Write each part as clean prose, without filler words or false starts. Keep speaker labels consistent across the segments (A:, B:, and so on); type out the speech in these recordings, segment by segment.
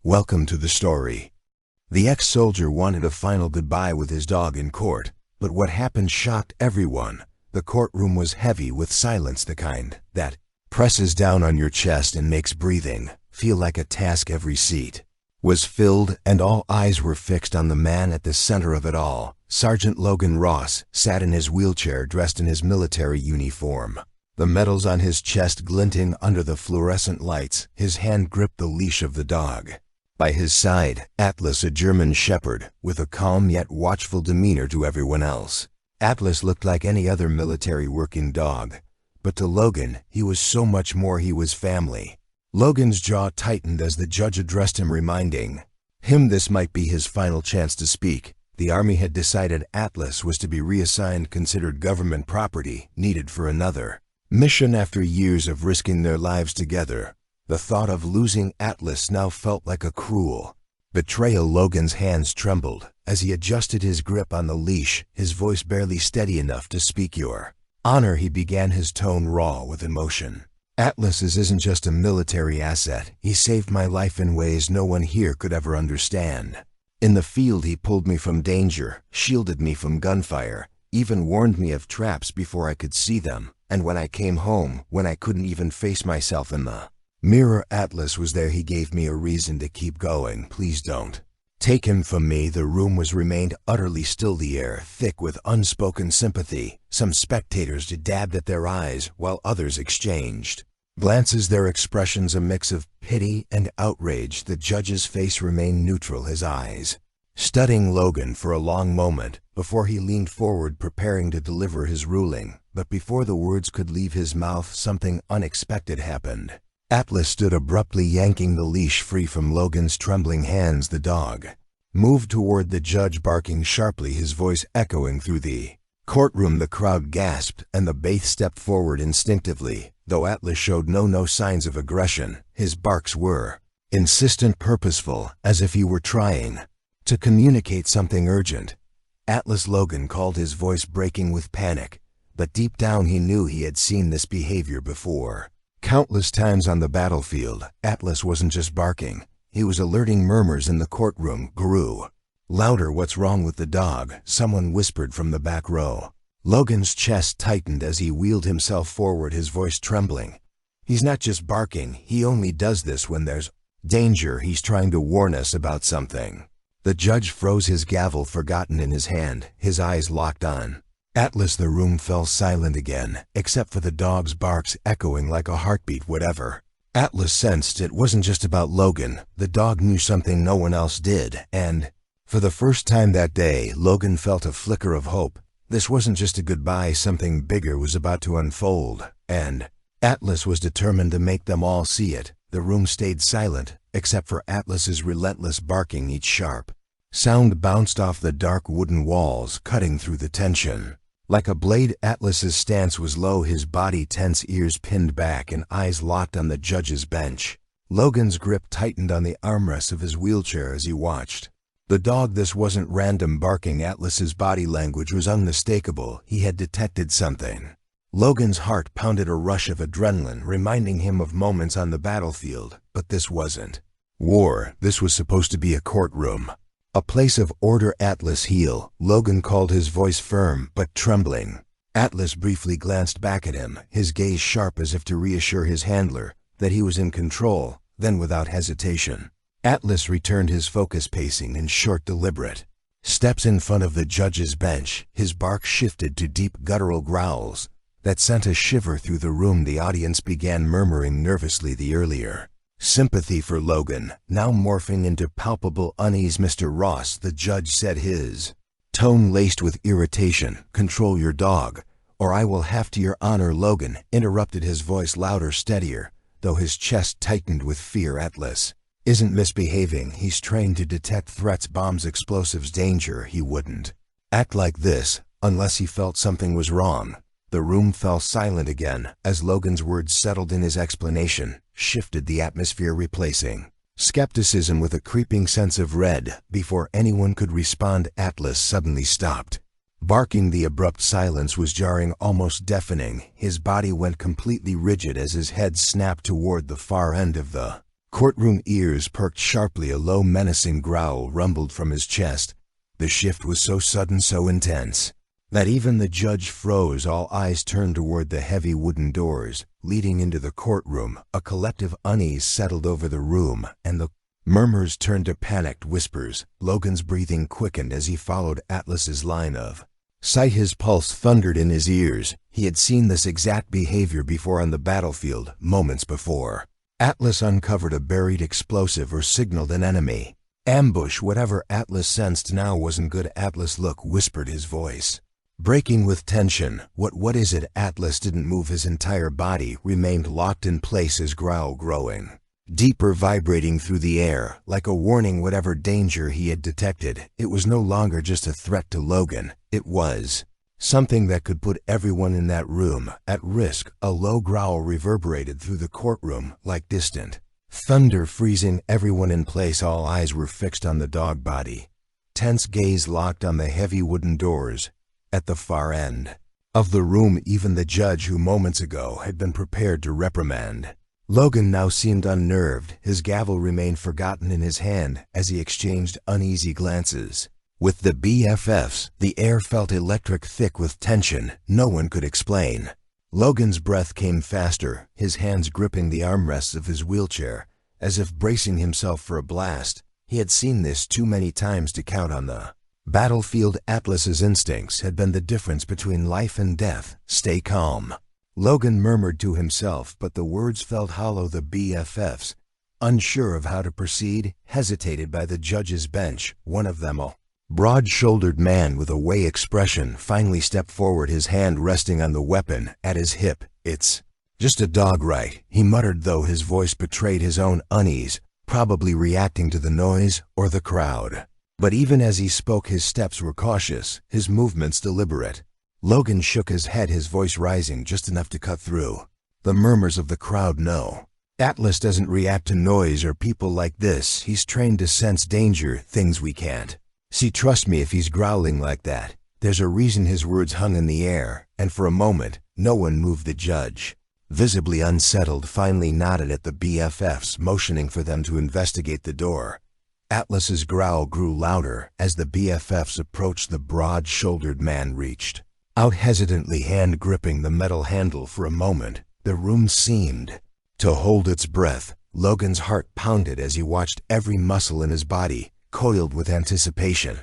A: Welcome to the story. The ex-soldier wanted a final goodbye with his dog in court, but what happened shocked everyone. The courtroom was heavy with silence, the kind that presses down on your chest and makes breathing feel like a task. Every seat was filled, and all eyes were fixed on the man at the center of it all. Sergeant Logan Ross sat in his wheelchair dressed in his military uniform, the medals on his chest glinting under the fluorescent lights. His hand gripped the leash of the dog. By his side, Atlas, a German shepherd, with a calm yet watchful demeanor to everyone else. Atlas looked like any other military working dog, but to Logan, he was so much more. He was family. Logan's jaw tightened as the judge addressed him, reminding him this might be his final chance to speak. The Army had decided Atlas was to be reassigned, considered government property, needed for another mission after years of risking their lives together. The thought of losing Atlas now felt like a cruel betrayal. Logan's hands trembled as he adjusted his grip on the leash, his voice barely steady enough to speak. "Your Honor," he began, his tone raw with emotion. "Atlas isn't just a military asset. He saved my life in ways no one here could ever understand. In the field, he pulled me from danger, shielded me from gunfire, even warned me of traps before I could see them. And when I came home, when I couldn't even face myself in the mirror, Atlas was there. He gave me a reason to keep going. Please don't take him from me." The room remained utterly still, the air thick with unspoken sympathy. Some spectators dabbed at their eyes, while others exchanged glances, their expressions a mix of pity and outrage. The judge's face remained neutral, his eyes studying Logan for a long moment before he leaned forward, preparing to deliver his ruling. But before the words could leave his mouth, something unexpected happened. Atlas stood abruptly, yanking the leash free from Logan's trembling hands. The dog moved toward the judge, barking sharply, his voice echoing through the courtroom. The crowd gasped, and the bailiff stepped forward instinctively. Though Atlas showed no signs of aggression, his barks were insistent, purposeful, as if he were trying to communicate something urgent. "Atlas," Logan called, his voice breaking with panic, but deep down he knew he had seen this behavior before. Countless times on the battlefield. Atlas wasn't just barking, he was alerting. Murmurs in the courtroom grew louder. "What's wrong with the dog?" someone whispered from the back row. Logan's chest tightened as he wheeled himself forward, his voice trembling. "He's not just barking, he only does this when there's danger. He's trying to warn us about something." The judge froze, his gavel forgotten in his hand, his eyes locked on Atlas. The room fell silent again, except for the dog's barks echoing like a heartbeat. Whatever Atlas sensed, it wasn't just about Logan. The dog knew something no one else did, and for the first time that day, Logan felt a flicker of hope. This wasn't just a goodbye, something bigger was about to unfold, and Atlas was determined to make them all see it. The room stayed silent, except for Atlas's relentless barking. Each sharp sound bounced off the dark wooden walls, cutting through the tension. Like a blade, Atlas's stance was low, his body tense, ears pinned back, and eyes locked on the judge's bench. Logan's grip tightened on the armrest of his wheelchair as he watched the dog. This wasn't random barking. Atlas's body language was unmistakable. He had detected something. Logan's heart pounded, a rush of adrenaline, reminding him of moments on the battlefield. But this wasn't war. This was supposed to be a courtroom, a place of order. "Atlas, heel," Logan called, his voice firm but trembling. Atlas briefly glanced back at him, his gaze sharp as if to reassure his handler that he was in control. Then, without hesitation, Atlas returned his focus, pacing in short, deliberate steps in front of the judge's bench. His bark shifted to deep, guttural growls that sent a shiver through the room. The audience began murmuring nervously, the earlier sympathy for Logan now morphing into palpable unease. "Mr. Ross," the judge said, his tone laced with irritation, "control your dog, or I will have to." "Your Honor," Logan interrupted, his voice louder, steadier, though his chest tightened with fear. "Atlas isn't misbehaving. He's trained to detect threats, bombs, explosives, danger. He wouldn't act like this unless he felt something was wrong." The room fell silent again as Logan's words settled in. His explanation shifted the atmosphere, replacing skepticism with a creeping sense of dread. Before anyone could respond, Atlas suddenly stopped barking. The abrupt silence was jarring, almost deafening. His body went completely rigid as his head snapped toward the far end of the Courtroom ears perked sharply. A low, menacing growl rumbled from his chest. The shift was so sudden, so intense, that even the judge froze. All eyes turned toward the heavy wooden doors leading into the courtroom. A collective unease settled over the room, and the murmurs turned to panicked whispers. Logan's breathing quickened as he followed Atlas's line of sight. His pulse thundered in his ears. He had seen this exact behavior before on the battlefield, moments before. Atlas uncovered a buried explosive or signaled an enemy ambush. Whatever Atlas sensed now wasn't good. Atlas, look, whispered his voice, breaking with tension. What is it? Atlas didn't move. His entire body remained locked in place, his growl growing deeper, vibrating through the air like a warning. Whatever danger he had detected, it was no longer just a threat to Logan. It was something that could put everyone in that room at risk. A low growl reverberated through the courtroom like distant thunder, freezing everyone in place. All eyes were fixed on the dog body, tense gaze locked on the heavy wooden doors at the far end of the room. Even the judge, who moments ago had been prepared to reprimand Logan, now seemed unnerved. His gavel remained forgotten in his hand as he exchanged uneasy glances with the BFFs. The air felt electric, thick with tension no one could explain. Logan's breath came faster, his hands gripping the armrests of his wheelchair, as if bracing himself for a blast. He had seen this too many times to count on the battlefield. Atlas's instincts had been the difference between life and death. Stay calm, Logan murmured to himself, but the words felt hollow. The BFFs, unsure of how to proceed, hesitated by the judge's bench. One of them, a broad-shouldered man with a way expression, finally stepped forward, his hand resting on the weapon at his hip. "It's just a dog, right?" he muttered, though his voice betrayed his own unease, probably reacting to the noise or the crowd. But even as he spoke, his steps were cautious, his movements deliberate. Logan shook his head, his voice rising just enough to cut through the murmurs of the crowd. "No. Atlas doesn't react to noise or people like this. He's trained to sense danger, things we can't see. Trust me, if he's growling like that, there's a reason." His words hung in the air, and for a moment, no one moved. The judge, visibly unsettled, finally nodded at the BFFs, motioning for them to investigate the door. Atlas's growl grew louder as the BFFs approached. The broad-shouldered man reached out hesitantly, hand gripping the metal handle. For a moment, the room seemed to hold its breath. Logan's heart pounded as he watched every muscle in his body coiled with anticipation.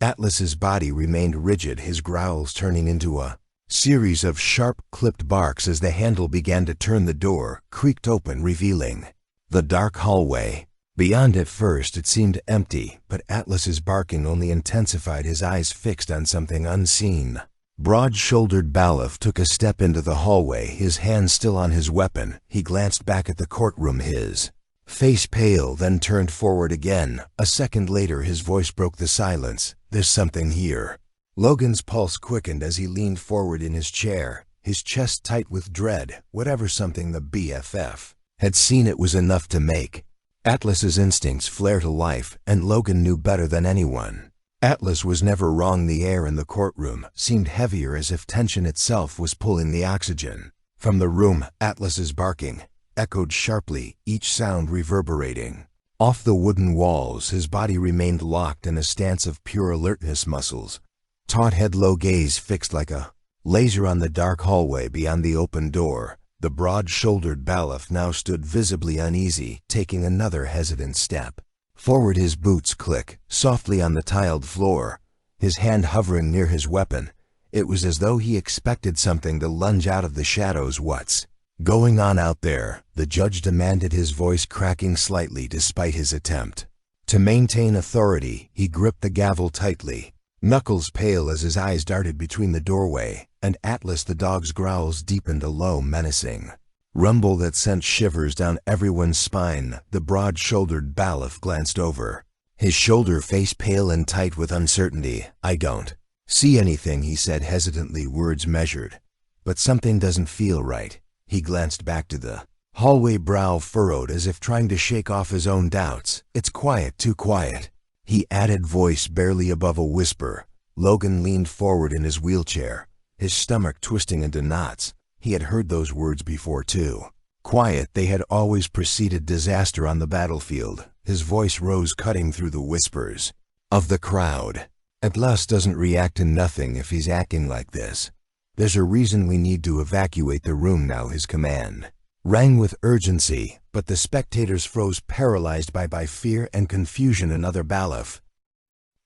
A: Atlas's body remained rigid, his growls turning into a series of sharp, clipped barks as the handle began to turn. The door creaked open, revealing the dark hallway beyond. At first, it seemed empty, but Atlas's barking only intensified, his eyes fixed on something unseen. Broad-shouldered Balaf took a step into the hallway, his hand still on his weapon. He glanced back at the courtroom, his face pale, then turned forward again. A second later, his voice broke the silence. "There's something here." Logan's pulse quickened as he leaned forward in his chair, his chest tight with dread. Whatever something the BFF had seen, it was enough to make Atlas's instincts flare to life, and Logan knew better than anyone. Atlas was never wrong. The air in the courtroom seemed heavier, as if tension itself was pulling the oxygen from the room. Atlas's barking echoed sharply, each sound reverberating off the wooden walls. His body remained locked in a stance of pure alertness, muscles taut, head low, gaze fixed like a laser on the dark hallway beyond the open door. The broad-shouldered Balaf now stood visibly uneasy, taking another hesitant step forward. His boots click softly on the tiled floor, his hand hovering near his weapon. It was as though he expected something to lunge out of the shadows. "What's going on out there?" the judge demanded, his voice cracking slightly despite his attempt to maintain authority. He gripped the gavel tightly, knuckles pale as his eyes darted between the doorway and Atlas. The dog's growls deepened, a low, menacing rumble that sent shivers down everyone's spine. The broad-shouldered Balaf glanced over, his shoulder face pale and tight with uncertainty. "I don't see anything," he said hesitantly, words measured. "But something doesn't feel right." He glanced back to the hallway, brow furrowed as if trying to shake off his own doubts. "It's quiet, too quiet," he added, voice barely above a whisper. Logan leaned forward in his wheelchair, his stomach twisting into knots. He had heard those words before, too. Quiet they had always preceded disaster on the battlefield. His voice rose, cutting through the whispers of the crowd. Atlas doesn't react to nothing if he's acting like this. There's a reason we need to evacuate the room now. His command rang with urgency, but the spectators froze, paralyzed by fear and confusion. Another Balaf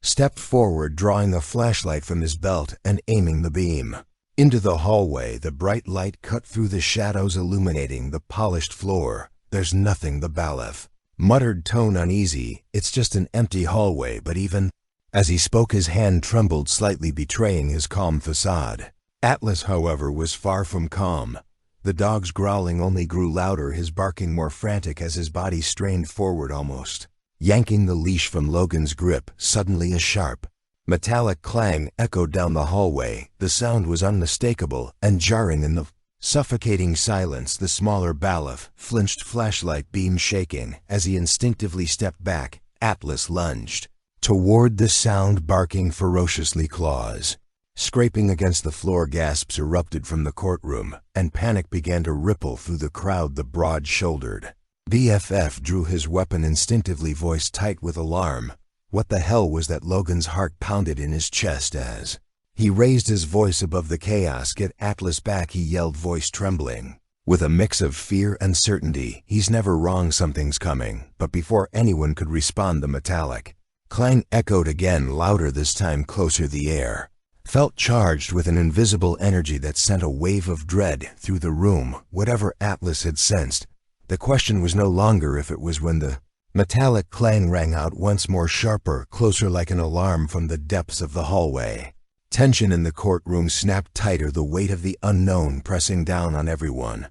A: stepped forward, drawing a flashlight from his belt and aiming the beam into the hallway. The bright light cut through the shadows, illuminating the polished floor. There's nothing, the Balaf muttered, tone uneasy. It's just an empty hallway. But even as he spoke, his hand trembled slightly, betraying his calm facade. Atlas, however, was far from calm. The dog's growling only grew louder, his barking more frantic as his body strained forward, almost yanking the leash from Logan's grip. Suddenly a sharp, metallic clang echoed down the hallway. The sound was unmistakable and jarring in the suffocating silence. The smaller Balaf flinched, flashlight beam shaking. As he instinctively stepped back, Atlas lunged toward the sound, barking ferociously, claws scraping against the floor. Gasps erupted from the courtroom, and panic began to ripple through the crowd. The broad-shouldered BFF drew his weapon instinctively, voice tight with alarm. What the hell was that? Logan's heart pounded in his chest as he raised his voice above the chaos. Get Atlas back, he yelled, voice trembling with a mix of fear and certainty. He's never wrong, something's coming. But before anyone could respond, the metallic clang echoed again, louder this time, closer. The air felt charged with an invisible energy that sent a wave of dread through the room. Whatever Atlas had sensed, the question was no longer if it was, when the metallic clang rang out once more, sharper, closer, like an alarm from the depths of the hallway. Tension in the courtroom snapped tighter, the weight of the unknown pressing down on everyone.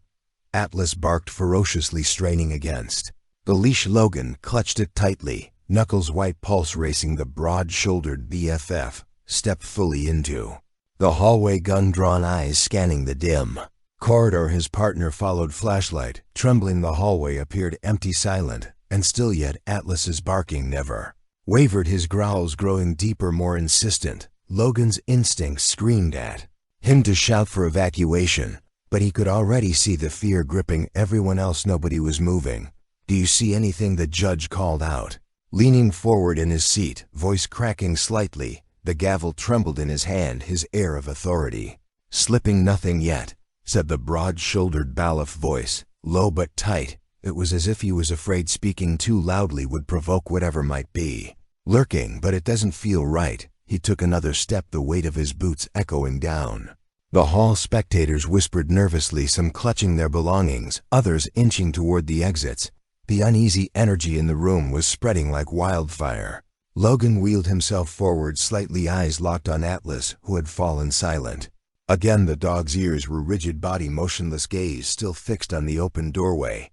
A: Atlas barked ferociously, straining against the leash. Logan clutched it tightly, knuckles white, pulse racing. The broad-shouldered BFF stepped fully into the hallway, gun drawn, eyes scanning the dim corridor. His partner followed, flashlight trembling. The hallway appeared empty, silent, and still, yet Atlas's barking never wavered, his growls growing deeper, more insistent. Logan's instincts screamed at him to shout for evacuation, but he could already see the fear gripping everyone else. Nobody was moving. Do you see anything? The judge called out, leaning forward in his seat, voice cracking slightly. The gavel trembled in his hand, his air of authority slipping. Nothing yet, said the broad-shouldered Balaf voice, low but tight. It was as if he was afraid speaking too loudly would provoke whatever might be lurking. But it doesn't feel right. He took another step, the weight of his boots echoing down the hall. Spectators whispered nervously, some clutching their belongings, others inching toward the exits. The uneasy energy in the room was spreading like wildfire. Logan wheeled himself forward slightly, eyes locked on Atlas, who had fallen silent. Again the dog's ears were rigid, body motionless, gaze still fixed on the open doorway.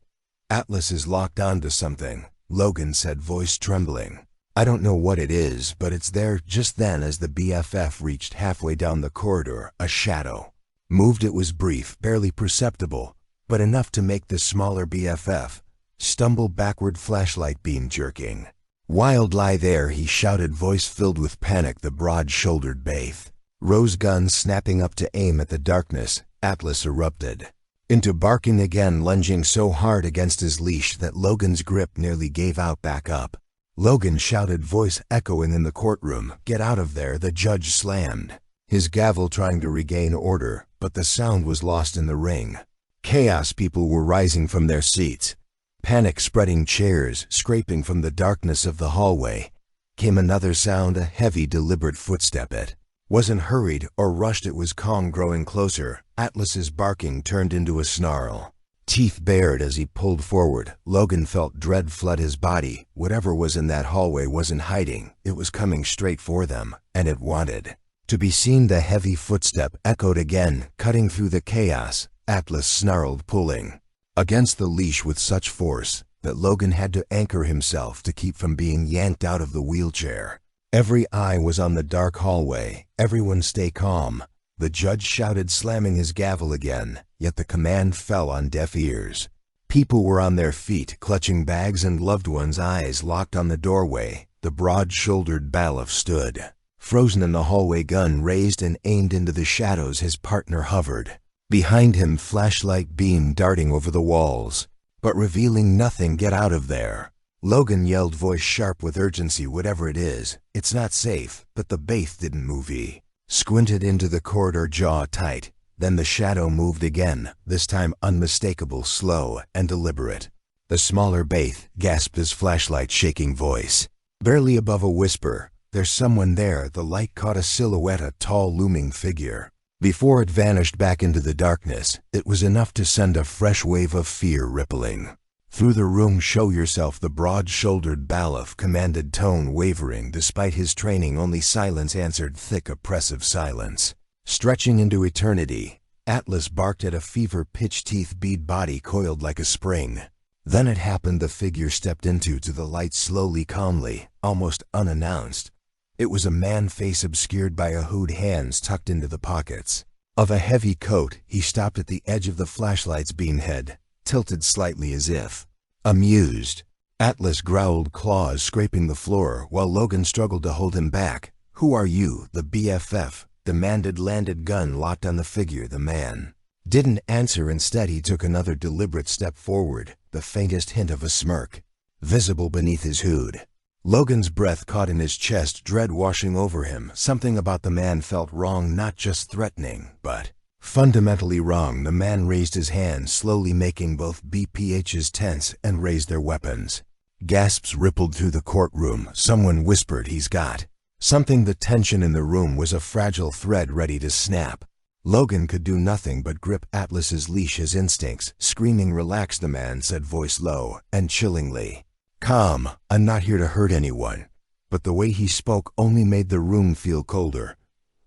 A: Atlas is locked onto something, Logan said, voice trembling. I don't know what it is, but it's there. Just then, as the BFF reached halfway down the corridor, a shadow moved. It was brief, barely perceptible, but enough to make the smaller BFF stumble backward, flashlight beam jerking. Wild lie there, he shouted, voice filled with panic. The broad-shouldered Bath rose, gun snapping up to aim at the darkness. Atlas erupted into barking again, lunging so hard against his leash that Logan's grip nearly gave out. Back up, Logan shouted, voice echoing in the courtroom. Get out of there, the judge slammed his gavel, trying to regain order, but the sound was lost in the ring. Chaos. People were rising from their seats, panic spreading, chairs scraping. From the darkness of the hallway came another sound, a heavy, deliberate footstep. It wasn't hurried or rushed, it was calm, growing closer. Atlas's barking turned into a snarl, teeth bared as he pulled forward. Logan felt dread flood his body. Whatever was in that hallway wasn't hiding, it was coming straight for them, and it wanted to be seen. The heavy footstep echoed again, cutting through the chaos. Atlas snarled, pulling against the leash with such force that Logan had to anchor himself to keep from being yanked out of the wheelchair. Every eye was on the dark hallway. Everyone stay calm, the judge shouted, slamming his gavel again, yet the command fell on deaf ears. People were on their feet, clutching bags and loved ones, eyes locked on the doorway. The broad-shouldered Balaf stood frozen in the hallway, gun raised and aimed into the shadows. His partner hovered Behind him, flashlight beam darting over the walls, but revealing nothing. Get out of there. Logan yelled, voice sharp with urgency. Whatever it is, it's not safe. But the Baith didn't move. He squinted into the corridor, jaw tight. Then the shadow moved again, this time unmistakable, slow and deliberate. The smaller Baith gasped, his flashlight shaking voice barely above a whisper. There's someone there. The light caught a silhouette, a tall looming figure. Before it vanished back into the darkness, it was enough to send a fresh wave of fear rippling through the room. Show yourself, the broad-shouldered Balaf commanded, tone wavering. Despite his training, only silence answered, thick, oppressive silence. Stretching into eternity, Atlas barked at a fever-pitch, teeth bead, body coiled like a spring. Then it happened. The figure stepped into the light slowly, calmly, almost unannounced. It was a man, face obscured by a hood, hands tucked into the pockets of a heavy coat. He stopped at the edge of the flashlight's beam, head tilted slightly as if amused. Atlas growled, claws scraping the floor, while Logan struggled to hold him back. Who are you? The BFF demanded, landed gun locked on the figure. The man didn't answer. Instead, he took another deliberate step forward, the faintest hint of a smirk visible beneath his hood. Logan's breath caught in his chest, dread washing over him. Something about the man felt wrong, not just threatening, but fundamentally wrong. The man raised his hand, slowly making both BPHs tense, and raised their weapons. Gasps rippled through the courtroom. Someone whispered, he's got something. The tension in the room was a fragile thread ready to snap. Logan could do nothing but grip Atlas's leash, his instincts screaming. Relax, the man said, voice low and chillingly calm. I'm not here to hurt anyone. But the way he spoke only made the room feel colder.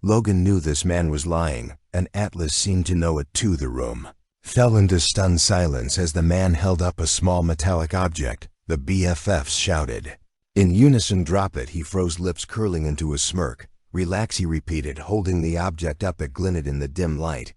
A: Logan knew this man was lying, and Atlas seemed to know it too. The room fell into stunned silence as the man held up a small metallic object. The BFFs shouted in unison, drop it. He froze, lips curling into a smirk. Relax, he repeated, holding the object up. It glinted in the dim light.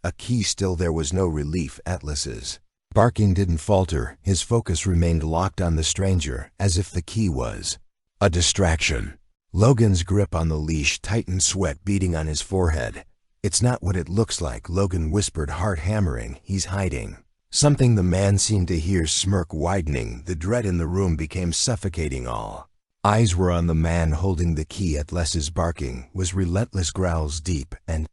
A: A key. Still there was no relief. Atlas's barking didn't falter. His focus remained locked on the stranger, as if the key was a distraction. Logan's grip on the leash tightened, sweat beading on his forehead. It's not what it looks like, Logan whispered, heart hammering. He's hiding something. The man seemed to hear, smirk widening. The dread in the room became suffocating. All eyes were on the man holding the key. Atlas's barking was relentless, growls deep and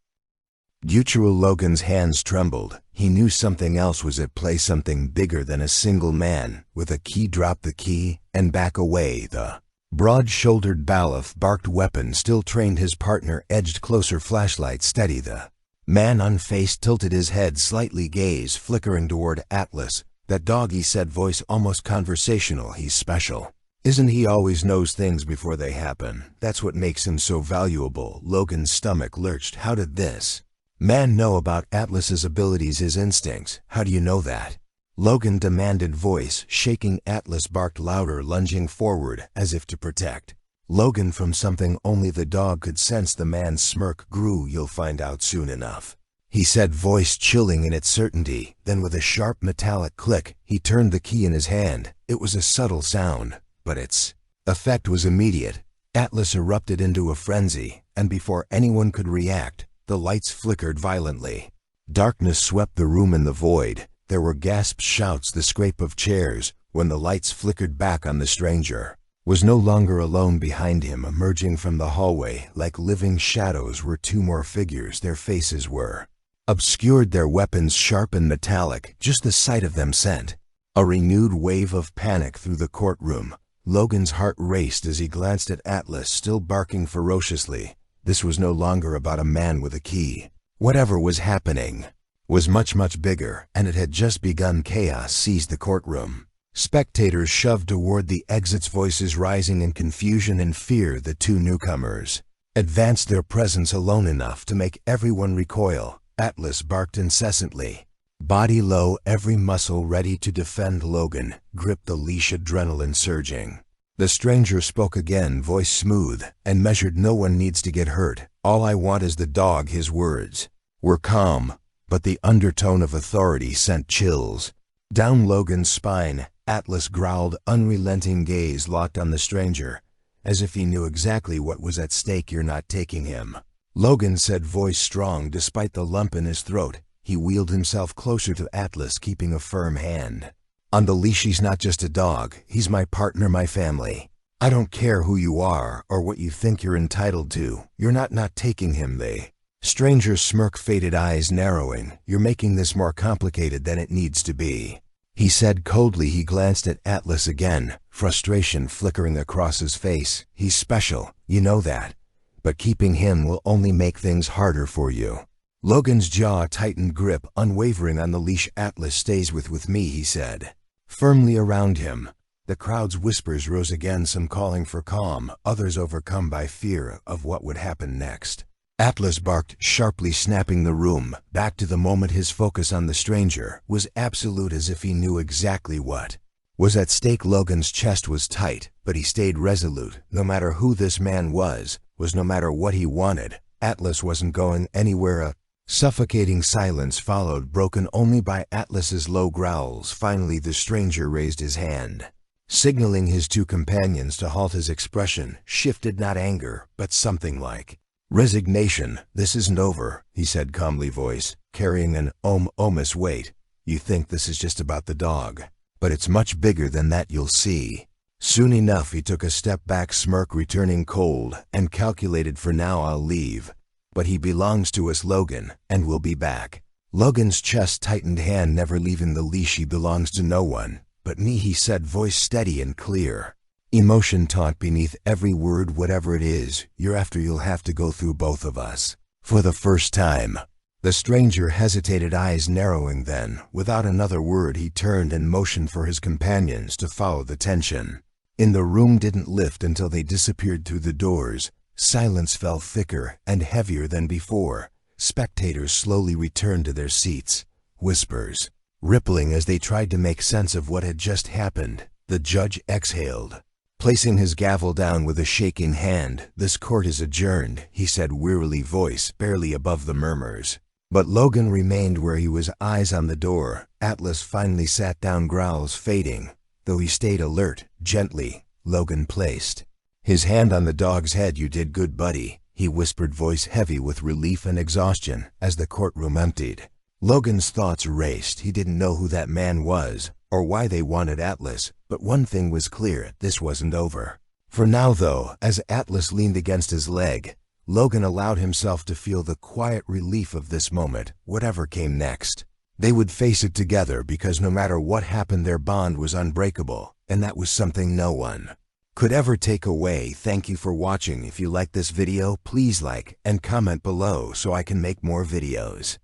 A: guttural. Logan's hands trembled. He knew something else was at play, something bigger than a single man with a key. Drop the key and back away. The broad-shouldered Balaf barked, weapon still trained. His partner edged closer, flashlight steady. The man unfazed tilted his head slightly, gaze flickering toward Atlas. That dog, he said, voice almost conversational. He's special, isn't he? Always knows things before they happen. That's what makes him so valuable. Logan's stomach lurched. How did this man know about Atlas's abilities, his instincts? How do you know that? Logan demanded, voice shaking. Atlas barked louder, lunging forward as if to protect Logan from something only the dog could sense. The man's smirk grew. You'll find out soon enough, he said, voice chilling in its certainty. Then with a sharp metallic click, he turned the key in his hand. It was a subtle sound, but its effect was immediate. Atlas erupted into a frenzy, and before anyone could react, the lights flickered violently. Darkness swept the room. In the void, there were gasps, shouts, the scrape of chairs. When the lights flickered back on the stranger, was no longer alone. Behind him, emerging from the hallway like living shadows, were two more figures. Their faces were obscured, their weapons sharp and metallic. Just the sight of them sent a renewed wave of panic through the courtroom. Logan's heart raced as he glanced at Atlas, still barking ferociously. This was no longer about a man with a key. Whatever was happening was much, much bigger, and it had just begun. Chaos seized the courtroom. Spectators shoved toward the exits, voices rising in confusion and fear. The two newcomers advanced, their presence alone enough to make everyone recoil. Atlas barked incessantly, body low, every muscle ready to defend. Logan gripped the leash, adrenaline surging. The stranger spoke again, voice smooth and measured. No one needs to get hurt. All I want is the dog. His words were calm, but the undertone of authority sent chills down Logan's spine. Atlas growled, unrelenting gaze locked on the stranger, as if he knew exactly what was at stake. You're not taking him, Logan said, voice strong despite the lump in his throat. He wheeled himself closer to Atlas, keeping a firm hand. On the leash, he's not just a dog. He's my partner, my family. I don't care who you are or what you think you're entitled to. You're not taking him, they. Stranger's smirk, faded eyes narrowing. You're making this more complicated than it needs to be, he said coldly. He glanced at Atlas again, frustration flickering across his face. He's special, you know that. But keeping him will only make things harder for you. Logan's jaw tightened, grip unwavering on the leash. Atlas stays with me, he said. Firmly around him, the crowd's whispers rose again, some calling for calm, others overcome by fear of what would happen next. Atlas barked sharply, snapping the room back to the moment. His focus on the stranger was absolute, as if he knew exactly what was at stake. Logan's chest was tight, but he stayed resolute. No matter who this man was no matter what he wanted, Atlas wasn't going anywhere. A suffocating silence followed, broken only by Atlas's low growls. Finally, the stranger raised his hand, signaling his two companions to halt. His expression shifted, not anger, but something like resignation. This isn't over, he said calmly, voice carrying an ominous weight. You think this is just about the dog, but it's much bigger than that. You'll see soon enough. He took a step back, smirk returning, cold and calculated. For now, I'll leave, but he belongs to us, Logan, and we'll be back. Logan's chest tightened, hand never leaving the leash. He belongs to no one but me, he said, voice steady and clear. Emotion taught beneath every word. Whatever it is you're after, you'll have to go through both of us. For the first time. The stranger hesitated, eyes narrowing. Then, without another word, he turned and motioned for his companions to follow. The tension in the room didn't lift until they disappeared through the doors. Silence fell thicker and heavier than before. Spectators slowly returned to their seats, whispers rippling as they tried to make sense of what had just happened. The judge exhaled, placing his gavel down with a shaking hand. This court is adjourned, he said wearily, voice barely above the murmurs. But Logan remained where he was, eyes on the door. Atlas finally sat down, growls fading, though he stayed alert. Gently, Logan placed his hand on the dog's head. You did good, buddy, he whispered, voice heavy with relief and exhaustion. As the courtroom emptied, Logan's thoughts raced. He didn't know who that man was or why they wanted Atlas, but one thing was clear: this wasn't over. For now, though, as Atlas leaned against his leg, Logan allowed himself to feel the quiet relief of this moment. Whatever came next, they would face it together, because no matter what happened, their bond was unbreakable, and that was something no one could ever take away. Thank you for watching. If you like this video, please like and comment below so I can make more videos.